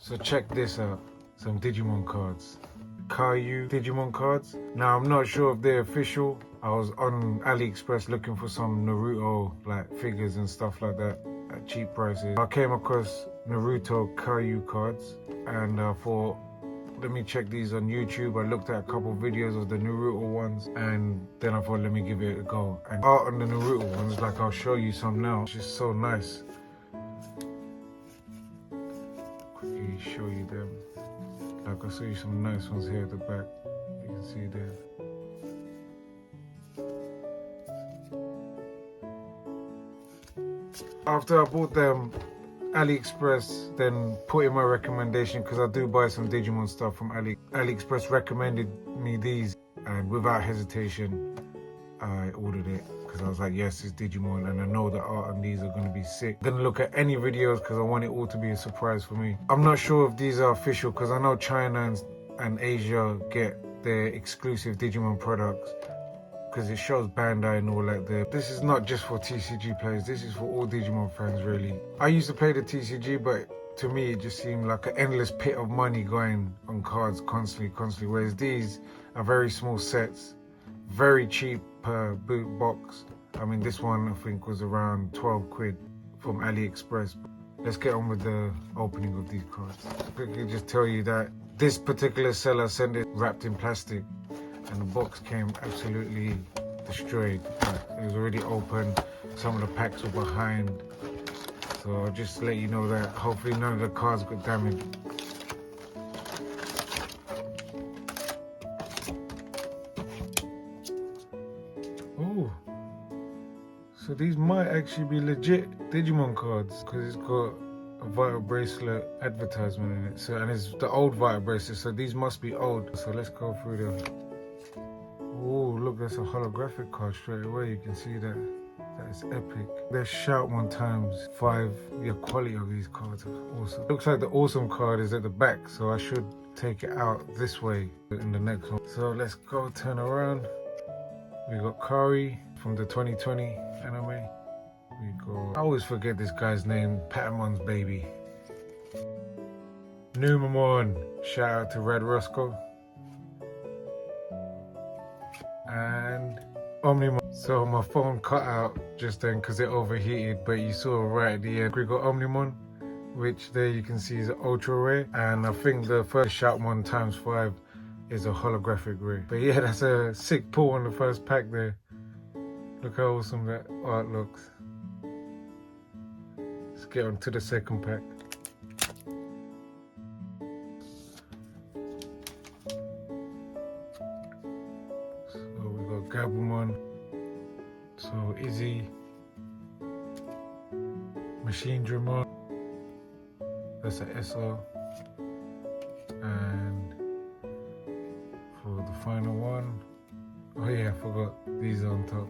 So check this out, some Digimon cards. Kayou Digimon cards. Now I'm not sure if they're official. I was on Alixpress looking for some Naruto like figures and stuff like that at cheap prices. I came across Naruto Kayou cards and I thought, let me check these on YouTube. I looked at a couple of videos of the Naruto ones and then I thought, let me give it a go. And art on the Naruto ones, like I'll show you some now, it's just so nice. Quickly show you them. Like I'll show you some nice ones here at the back. You can see there. After I bought them, AliExpress then put in my recommendation, because I do buy some Digimon stuff from AliExpress recommended me these, and without hesitation I ordered it because I was like, yes, it's Digimon and I know the art on these are going to be sick. I'm gonna look at any videos because I want it all to be a surprise for me. I'm not sure if these are official because I know China and Asia get their exclusive Digimon products, because it shows Bandai and all that there. This is not just for TCG players, this is for all Digimon fans really. I used to play the TCG, but to me it just seemed like an endless pit of money going on cards constantly, whereas these are very small sets, very cheap per boot box. I mean, this one I think was around 12 quid from AliExpress. Let's get on with the opening of these cards. I can just tell you that this particular seller sent it wrapped in plastic, and the box came absolutely destroyed. It was already open, some of the packs were behind. So I'll just let you know that hopefully none of the cards got damaged. Oh, so these might actually be legit Digimon cards, because it's got a Vital Bracelet advertisement in it. So, and it's the old Vital Bracelet, so these must be old. So let's go through them. Oh, look, that's a holographic card straight away. You can see that. That is epic. There's Shoutmon ×5. The quality of these cards are awesome. Looks like the awesome card is at the back, so I should take it out this way in the next one. So let's go turn around. We got Kari from the 2020 anime. We got, I always forget this guy's name, Patamon's baby. Numamon, shout out to Red Roscoe. And Omnimon. So my phone cut out just then because it overheated, but you saw right at the end. We got Omnimon, which there you can see is an ultra rare. And I think the first Shoutmon ×5 is a holographic rare. But yeah, that's a sick pull on the first pack there. Look how awesome that art looks. Let's get on to the second pack. So we got Gabumon, so Izzy, Machine Dramon, that's an SO, and for the final one, oh yeah, I forgot, these are on top.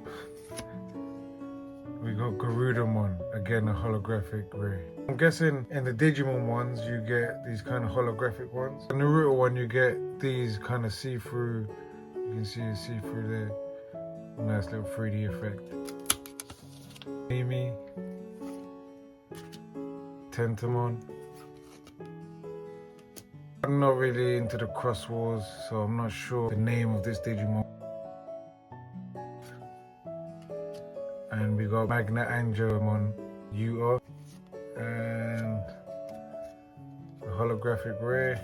We got Garudamon, again a holographic rare. I'm guessing in the Digimon ones you get these kind of holographic ones. In the Naruto one you get these kind of see-through, you can see it see-through there. Nice little 3D effect. Mimi, Tentamon. I'm not really into the Cross Wars, so I'm not sure the name of this Digimon. And we got Magna Angelmon UR, and the holographic rare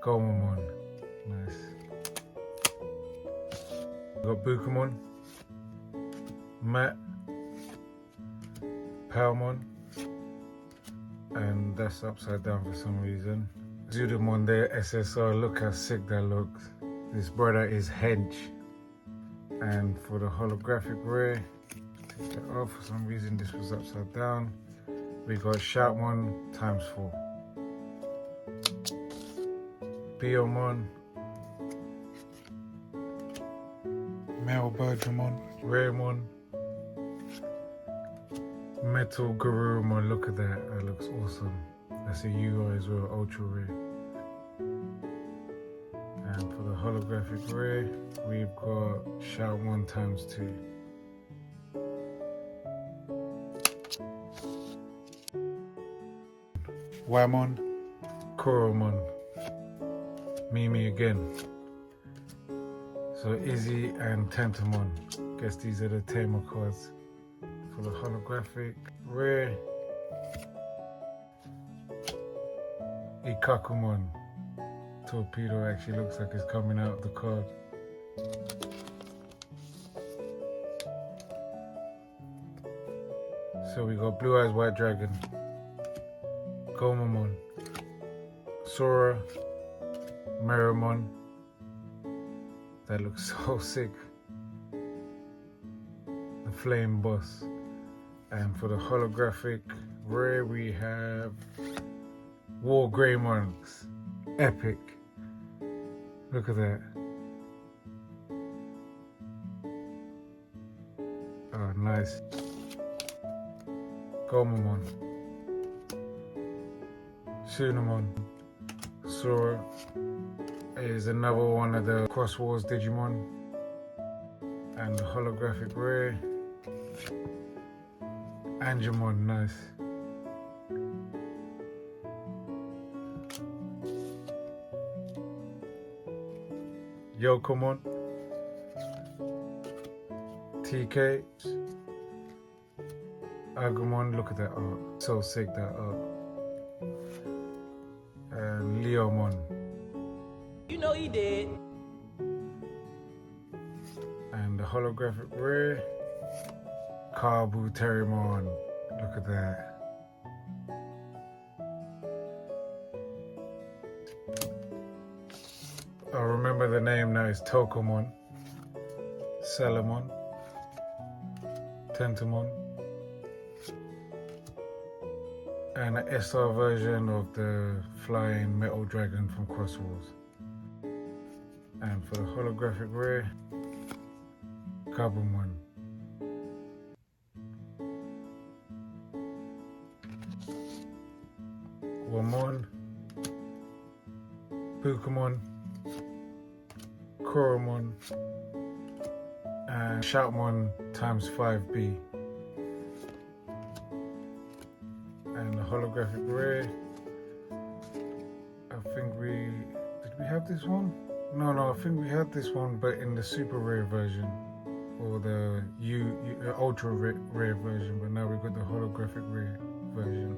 Gomamon. Nice. We got Bukamon, Matt, Palmon, and that's upside down for some reason. Zudamon there, SSR, look how sick that looks. This brother is hench. And for the holographic rare, take that off. For some reason this was upside down. We got Shoutmon ×4. Biomon, Mel Bergamon, Raymon, Metal Garurumon, look at that, that looks awesome. That's a UI as well, ultra rare. And for the holographic rare, we've got Shoutmon ×2. Wamon, Koromon, Mimi again. So Izzy and Tentamon. Guess these are the Tamer cards. For the holographic rare, Ikakumon. Torpedo actually looks like it's coming out of the card. So we got Blue Eyes White Dragon, Gomamon, Sora, Meramon. That looks so sick. The Flame Boss. And for the holographic rare we have War Greymonks. Epic. Look at that. Oh, nice. Gomamon, Tsunamon, Sora is another one of the Cross Wars Digimon, and the holographic rare, Angemon, nice. Yokomon, TK, Agumon, look at that art, so sick that art. And Leomon. You know he did. And the holographic rare, Kabuterimon, look at that. I remember the name now, it's Tokomon, Salamon, Tentamon, and an SR version of the flying metal dragon from Cross Wars. And for the holographic rare, Kabumon. Wamon, Bukamon, Koromon, and Shoutmon times 5B. And the holographic rare, I think did we have this one? No, I think we had this one, but in the super rare version, or the ultra rare version, but now we've got the holographic rare version.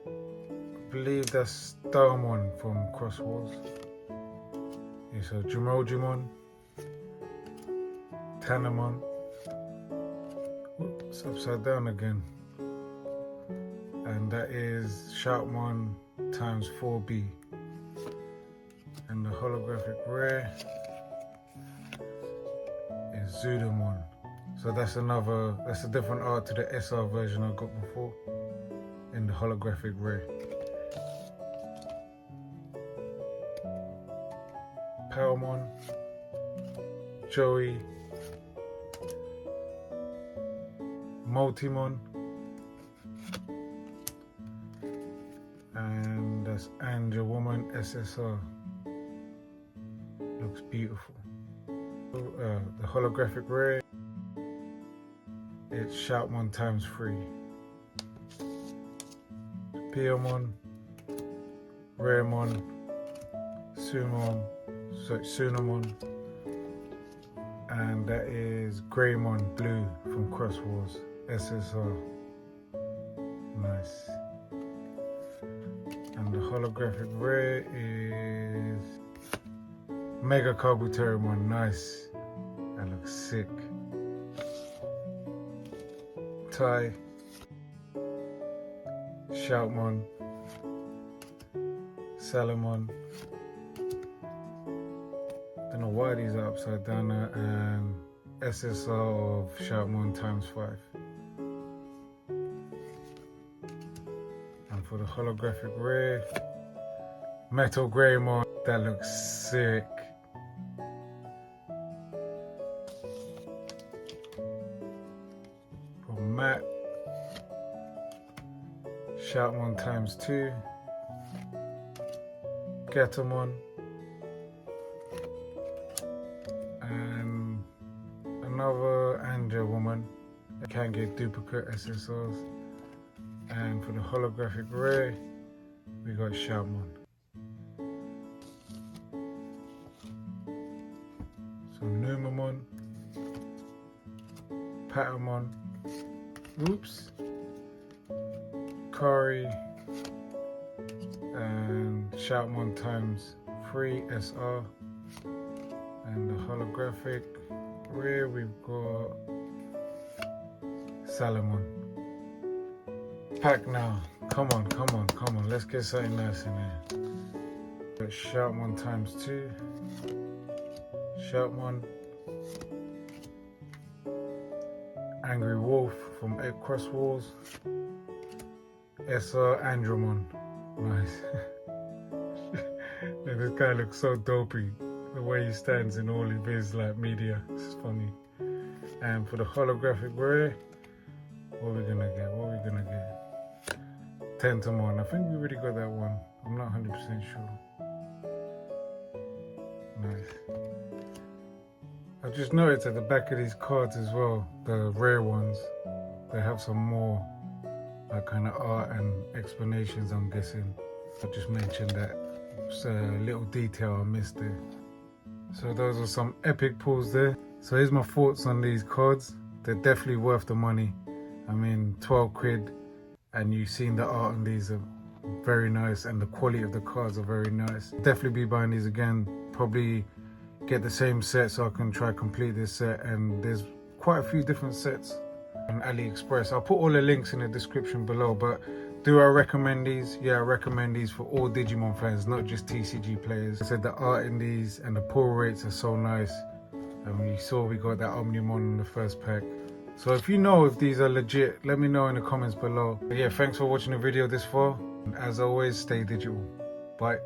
I believe that's Starmon from Cross Wars. Yeah, so Jumojimon, Tanamon, it's upside down again. And that is Shoutmon times 4B. And the holographic rare is Zudamon. So that's a different art to the SR version I got before in the holographic rare. Palmon, Joey, Multimon, and that's Angel Woman SSR. Looks beautiful. The holographic rare, it's Shoutmon times 3. Piomon, Raremon, Tsunamon, and that is Greymon Blue from Cross Wars SSR. Nice. And the holographic rare is Mega Kabuterimon. Nice. That looks sick. Tai, Shoutmon, Salamon. Don't know why these are upside down, and SSR of Shoutmon times 5. And for the holographic rare, Metal Greymon. That looks sick. For Matt, Shoutmon times 2, Gatomon, and another Angel Woman. I can't get duplicate SSRs. And for the holographic rare, we got Shoutmon. So Numamon, Patamon, oops, Kari, and Shoutmon times 3 SR. And the holographic rare, we've got Salamon. Pack now. Come on, come on, come on. Let's get something nice in here. Got Shoutmon times 2. Shoutmon. Angry Wolf from Egg Cross Wars. SR Andromon. Nice. This guy looks so dopey. The way he stands in all of his like media. It's funny. And for the holographic rare, what are we gonna get? What are we gonna get? Tentamon. I think we already got that one. I'm not 100% sure. Nice. I just noticed at the back of these cards as well, the rare ones, they have some more like kind of art and explanations, I'm guessing. I just mentioned that. It's a little detail I missed there. So those are some epic pulls there. So here's my thoughts on these cards. They're definitely worth the money. I mean, 12 quid, and you've seen the art on these are very nice, and the quality of the cards are very nice. Definitely be buying these again. Probably get the same set so I can try complete this set, and there's quite a few different sets on Alixpress. I'll put all the links in the description below, but do I recommend these? Yeah, I recommend these for all Digimon fans, not just TCG players. I said the art in these and the pull rates are so nice. And you saw we got that Omnimon in the first pack. So if you know if these are legit, let me know in the comments below. But yeah, thanks for watching the video this far. And as always, stay digital. Bye.